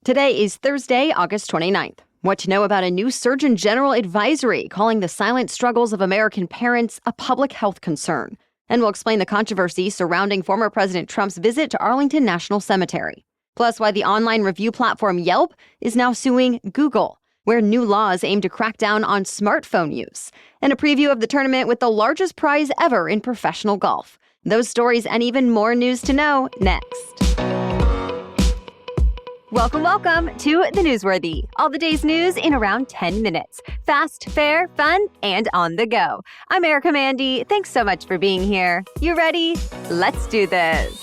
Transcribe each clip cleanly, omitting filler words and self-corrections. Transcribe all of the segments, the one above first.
Today is Thursday, August 29th. What to know about a new Surgeon General advisory calling the silent struggles of American parents a public health concern. And we'll explain the controversy surrounding former President Trump's visit to Arlington National Cemetery. Plus, why the online review platform Yelp is now suing Google, where new laws aim to crack down on smartphone use. And a preview of the tournament with the largest prize ever in professional golf. Those stories and even more news to know next. Welcome to The Newsworthy. All the day's news in around 10 minutes. Fast, fair, fun, and on the go. I'm Erica Mandy. Thanks so much for being here. You ready? Let's do this.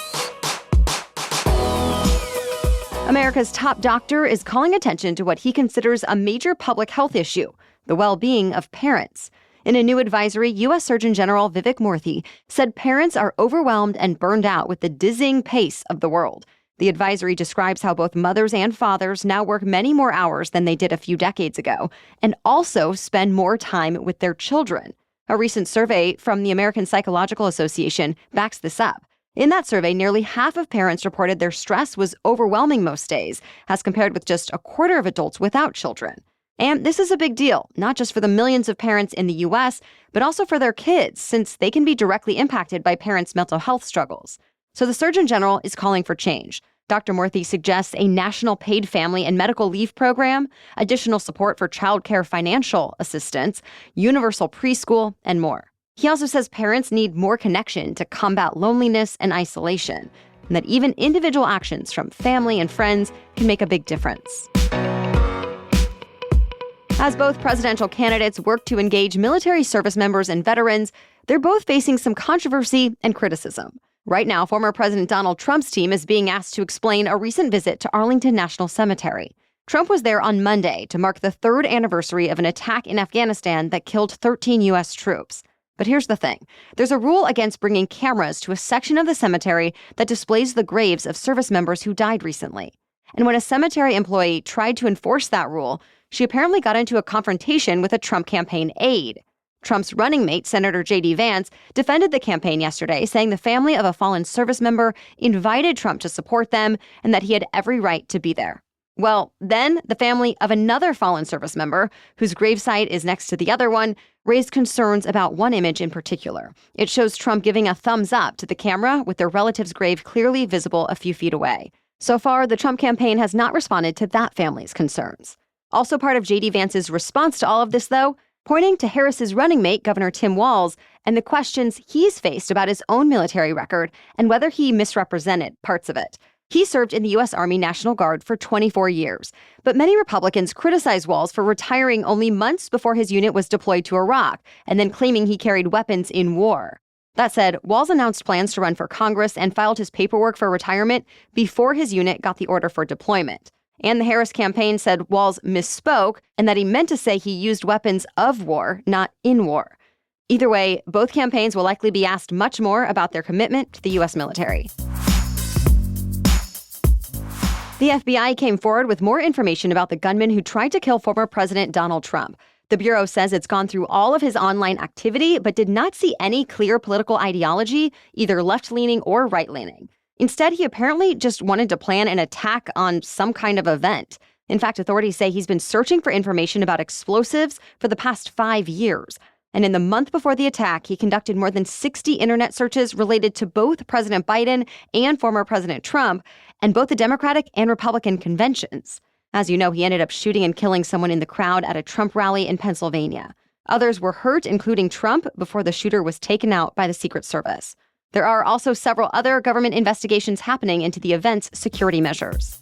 America's top doctor is calling attention to what he considers a major public health issue, the well-being of parents. In a new advisory, U.S. Surgeon General Vivek Murthy said parents are overwhelmed and burned out with the dizzying pace of the world. The advisory describes how both mothers and fathers now work many more hours than they did a few decades ago, and also spend more time with their children. A recent survey from the American Psychological Association backs this up. In that survey, nearly half of parents reported their stress was overwhelming most days, as compared with just a quarter of adults without children. And this is a big deal, not just for the millions of parents in the U.S., but also for their kids, since they can be directly impacted by parents' mental health struggles. So the Surgeon General is calling for change. Dr. Murthy suggests a national paid family and medical leave program, additional support for childcare financial assistance, universal preschool, and more. He also says parents need more connection to combat loneliness and isolation, and that even individual actions from family and friends can make a big difference. As both presidential candidates work to engage military service members and veterans, they're both facing some controversy and criticism. Right now, former President Donald Trump's team is being asked to explain a recent visit to Arlington National Cemetery. Trump was there on Monday to mark the third anniversary of an attack in Afghanistan that killed 13 U.S. troops. But here's the thing. There's a rule against bringing cameras to a section of the cemetery that displays the graves of service members who died recently. And when a cemetery employee tried to enforce that rule, she apparently got into a confrontation with a Trump campaign aide. Trump's running mate, Senator J.D. Vance, defended the campaign yesterday, saying the family of a fallen service member invited Trump to support them and that he had every right to be there. Well, then the family of another fallen service member, whose gravesite is next to the other one, raised concerns about one image in particular. It shows Trump giving a thumbs up to the camera with their relative's grave clearly visible a few feet away. So far, the Trump campaign has not responded to that family's concerns. Also part of J.D. Vance's response to all of this, though, pointing to Harris's running mate, Governor Tim Walz, and the questions he's faced about his own military record and whether he misrepresented parts of it. He served in the U.S. Army National Guard for 24 years, but many Republicans criticize Walz for retiring only months before his unit was deployed to Iraq and then claiming he carried weapons in war. That said, Walz announced plans to run for Congress and filed his paperwork for retirement before his unit got the order for deployment. And the Harris campaign said Walz misspoke and that he meant to say he used weapons of war, not in war. Either way, both campaigns will likely be asked much more about their commitment to the U.S. military. The FBI came forward with more information about the gunman who tried to kill former President Donald Trump. The Bureau says it's gone through all of his online activity, but did not see any clear political ideology, either left-leaning or right-leaning. Instead, he apparently just wanted to plan an attack on some kind of event. In fact, authorities say he's been searching for information about explosives for the past 5 years. And in the month before the attack, he conducted more than 60 internet searches related to both President Biden and former President Trump, and both the Democratic and Republican conventions. As you know, he ended up shooting and killing someone in the crowd at a Trump rally in Pennsylvania. Others were hurt, including Trump, before the shooter was taken out by the Secret Service. There are also several other government investigations happening into the event's security measures.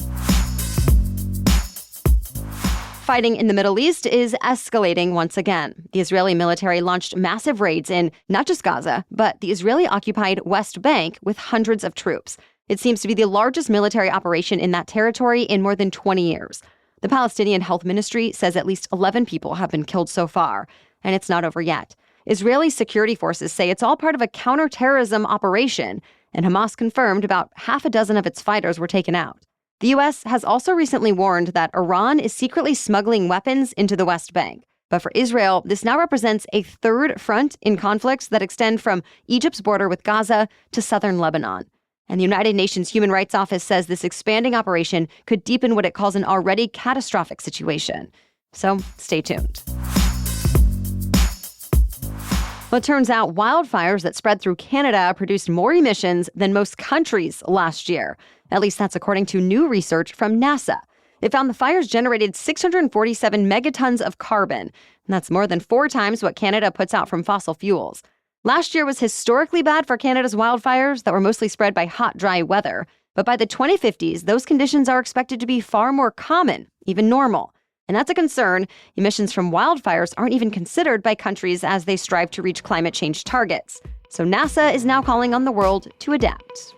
Fighting in the Middle East is escalating once again. The Israeli military launched massive raids in not just Gaza, but the Israeli-occupied West Bank with hundreds of troops. It seems to be the largest military operation in that territory in more than 20 years. The Palestinian Health Ministry says at least 11 people have been killed so far, and it's not over yet. Israeli security forces say it's all part of a counterterrorism operation, and Hamas confirmed about half a dozen of its fighters were taken out. The U.S. has also recently warned that Iran is secretly smuggling weapons into the West Bank. But for Israel, this now represents a third front in conflicts that extend from Egypt's border with Gaza to southern Lebanon. And the United Nations Human Rights Office says this expanding operation could deepen what it calls an already catastrophic situation. So stay tuned. Well, it turns out wildfires that spread through Canada produced more emissions than most countries last year. At least that's according to new research from NASA. It found the fires generated 647 megatons of carbon, and that's more than 4 times what Canada puts out from fossil fuels. Last year was historically bad for Canada's wildfires that were mostly spread by hot, dry weather. But by the 2050s, those conditions are expected to be far more common, even normal. And that's a concern. Emissions from wildfires aren't even considered by countries as they strive to reach climate change targets. So NASA is now calling on the world to adapt.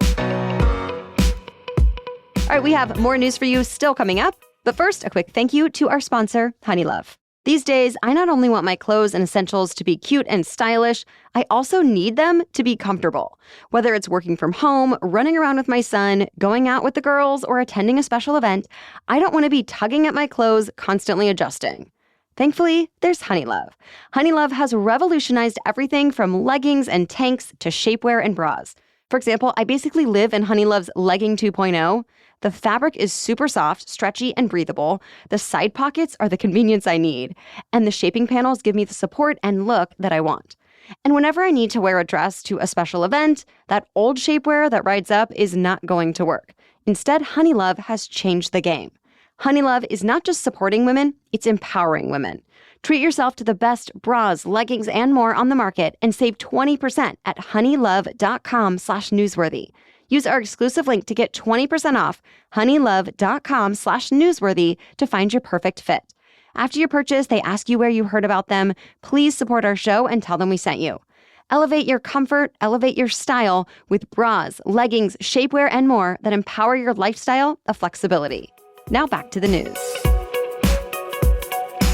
All right, we have more news for you still coming up. But first, a quick thank you to our sponsor, Honeylove. These days, I not only want my clothes and essentials to be cute and stylish, I also need them to be comfortable. Whether it's working from home, running around with my son, going out with the girls, or attending a special event, I don't want to be tugging at my clothes, constantly adjusting. Thankfully, there's Honeylove. Honeylove has revolutionized everything from leggings and tanks to shapewear and bras. For example, I basically live in Honeylove's Legging 2.0. The fabric is super soft, stretchy, and breathable. The side pockets are the convenience I need. And the shaping panels give me the support and look that I want. And whenever I need to wear a dress to a special event, that old shapewear that rides up is not going to work. Instead, Honeylove has changed the game. Honeylove is not just supporting women, it's empowering women. Treat yourself to the best bras, leggings, and more on the market and save 20% at honeylove.com/newsworthy. Use our exclusive link to get 20% off honeylove.com/newsworthy to find your perfect fit. After your purchase, they ask you where you heard about them. Please support our show and tell them we sent you. Elevate your comfort, elevate your style with bras, leggings, shapewear, and more that empower your lifestyle of flexibility. Now back to the news.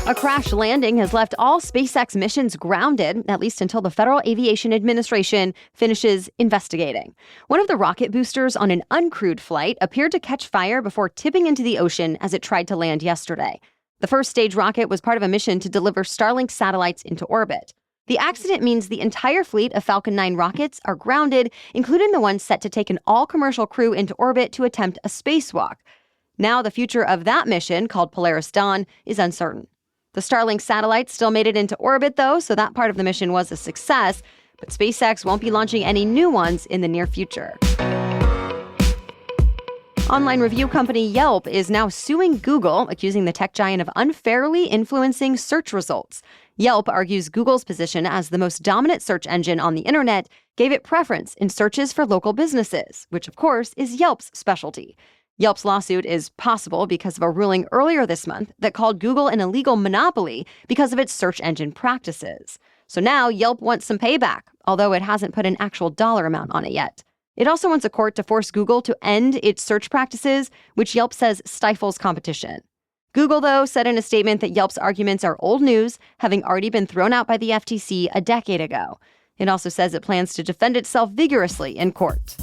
A crash landing has left all SpaceX missions grounded, at least until the Federal Aviation Administration finishes investigating. One of the rocket boosters on an uncrewed flight appeared to catch fire before tipping into the ocean as it tried to land yesterday. The first stage rocket was part of a mission to deliver Starlink satellites into orbit. The accident means the entire fleet of Falcon 9 rockets are grounded, including the ones set to take an all-commercial crew into orbit to attempt a spacewalk. Now the future of that mission, called Polaris Dawn, is uncertain. The Starlink satellites still made it into orbit, though, so that part of the mission was a success, but SpaceX won't be launching any new ones in the near future. Online review company Yelp is now suing Google, accusing the tech giant of unfairly influencing search results. Yelp argues Google's position as the most dominant search engine on the internet gave it preference in searches for local businesses, which, of course, is Yelp's specialty. Yelp's lawsuit is possible because of a ruling earlier this month that called Google an illegal monopoly because of its search engine practices. So now Yelp wants some payback, although it hasn't put an actual dollar amount on it yet. It also wants a court to force Google to end its search practices, which Yelp says stifles competition. Google, though, said in a statement that Yelp's arguments are old news, having already been thrown out by the FTC a decade ago. It also says it plans to defend itself vigorously in court.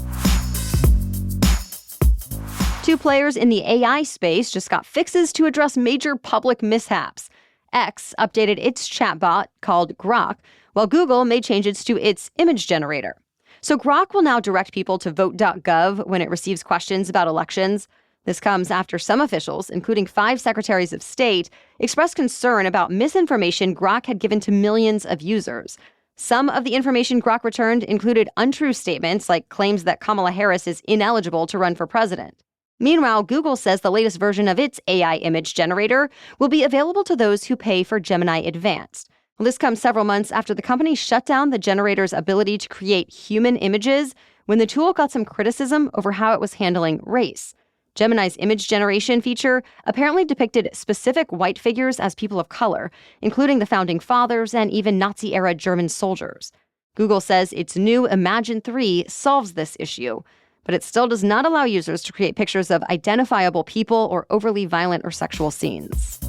2 players in the AI space just got fixes to address major public mishaps. X updated its chatbot, called Grok, while Google made changes to its image generator. So Grok will now direct people to vote.gov when it receives questions about elections. This comes after some officials, including 5 secretaries of state, expressed concern about misinformation Grok had given to millions of users. Some of the information Grok returned included untrue statements like claims that Kamala Harris is ineligible to run for president. Meanwhile, Google says the latest version of its AI image generator will be available to those who pay for Gemini Advanced. Well, this comes several months after the company shut down the generator's ability to create human images when the tool got some criticism over how it was handling race. Gemini's image generation feature apparently depicted specific white figures as people of color, including the founding fathers and even Nazi-era German soldiers. Google says its new Imagen 3 solves this issue, but it still does not allow users to create pictures of identifiable people or overly violent or sexual scenes.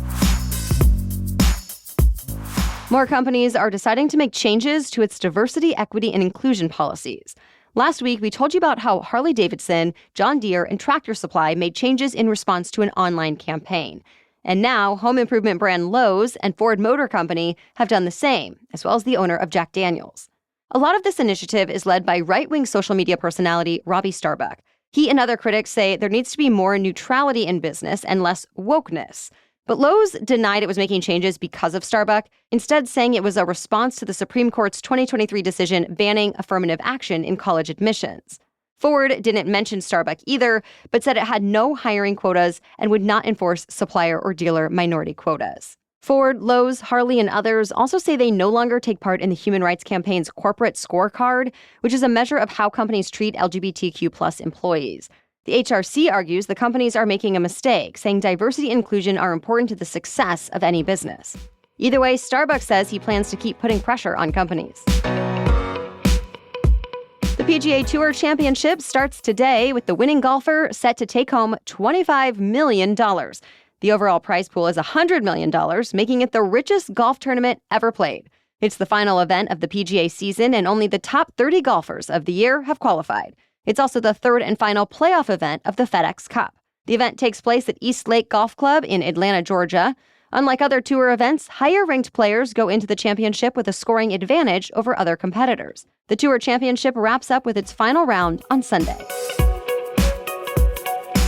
More companies are deciding to make changes to its diversity, equity, and inclusion policies. Last week, we told you about how Harley-Davidson, John Deere, and Tractor Supply made changes in response to an online campaign. And now, home improvement brand Lowe's and Ford Motor Company have done the same, as well as the owner of Jack Daniels. A lot of this initiative is led by right-wing social media personality Robbie Starbuck. He and other critics say there needs to be more neutrality in business and less wokeness. But Lowe's denied it was making changes because of Starbuck, instead saying it was a response to the Supreme Court's 2023 decision banning affirmative action in college admissions. Ford didn't mention Starbuck either, but said it had no hiring quotas and would not enforce supplier or dealer minority quotas. Ford, Lowe's, Harley, and others also say they no longer take part in the Human Rights Campaign's corporate scorecard, which is a measure of how companies treat LGBTQ+ employees. The HRC argues the companies are making a mistake, saying diversity and inclusion are important to the success of any business. Either way, Starbucks says he plans to keep putting pressure on companies. The PGA TOUR Championship starts today with the winning golfer set to take home $25 million. The overall prize pool is $100 million, making it the richest golf tournament ever played. It's the final event of the PGA season, and only the top 30 golfers of the year have qualified. It's also the third and final playoff event of the FedEx Cup. The event takes place at East Lake Golf Club in Atlanta, Georgia. Unlike other tour events, higher-ranked players go into the championship with a scoring advantage over other competitors. The Tour Championship wraps up with its final round on Sunday.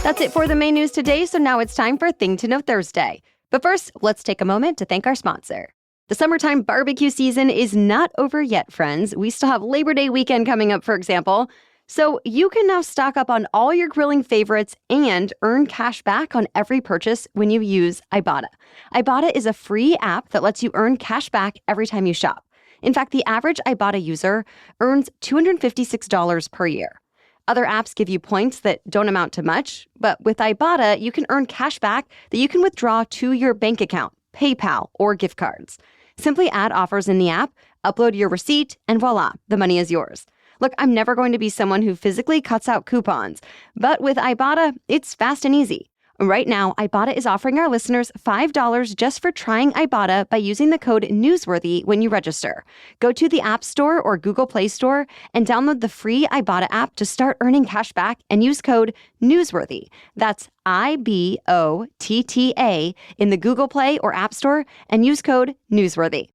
That's it for the main news today, so now it's time for Thing to Know Thursday. But first, let's take a moment to thank our sponsor. The summertime barbecue season is not over yet, friends. We still have Labor Day weekend coming up, for example. So you can now stock up on all your grilling favorites and earn cash back on every purchase when you use Ibotta. Ibotta is a free app that lets you earn cash back every time you shop. In fact, the average Ibotta user earns $256 per year. Other apps give you points that don't amount to much, but with Ibotta, you can earn cash back that you can withdraw to your bank account, PayPal, or gift cards. Simply add offers in the app, upload your receipt, and voila, the money is yours. Look, I'm never going to be someone who physically cuts out coupons, but with Ibotta, it's fast and easy. Right now, Ibotta is offering our listeners $5 just for trying Ibotta by using the code Newsworthy when you register. Go to the App Store or Google Play Store and download the free Ibotta app to start earning cash back and use code Newsworthy. That's IBOTTA in the Google Play or App Store and use code Newsworthy.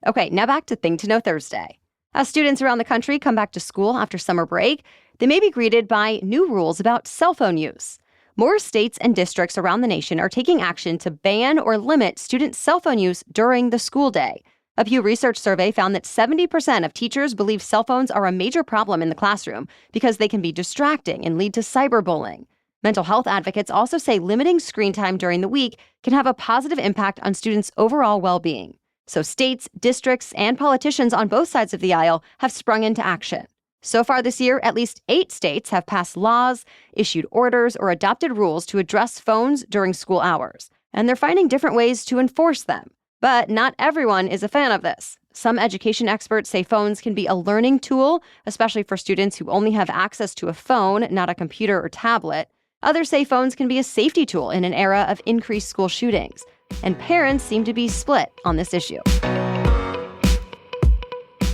Okay, now back to Thing to Know Thursday. As students around the country come back to school after summer break, they may be greeted by new rules about cell phone use. More states and districts around the nation are taking action to ban or limit student cell phone use during the school day. A Pew Research survey found that 70% of teachers believe cell phones are a major problem in the classroom because they can be distracting and lead to cyberbullying. Mental health advocates also say limiting screen time during the week can have a positive impact on students' overall well-being. So states, districts, and politicians on both sides of the aisle have sprung into action. So far this year, at least 8 states have passed laws, issued orders, or adopted rules to address phones during school hours. And they're finding different ways to enforce them. But not everyone is a fan of this. Some education experts say phones can be a learning tool, especially for students who only have access to a phone, not a computer or tablet. Others say phones can be a safety tool in an era of increased school shootings. And parents seem to be split on this issue.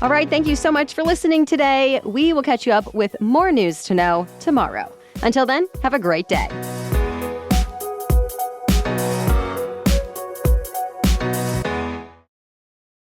All right, thank you so much for listening today. We will catch you up with more news to know tomorrow. Until then, have a great day.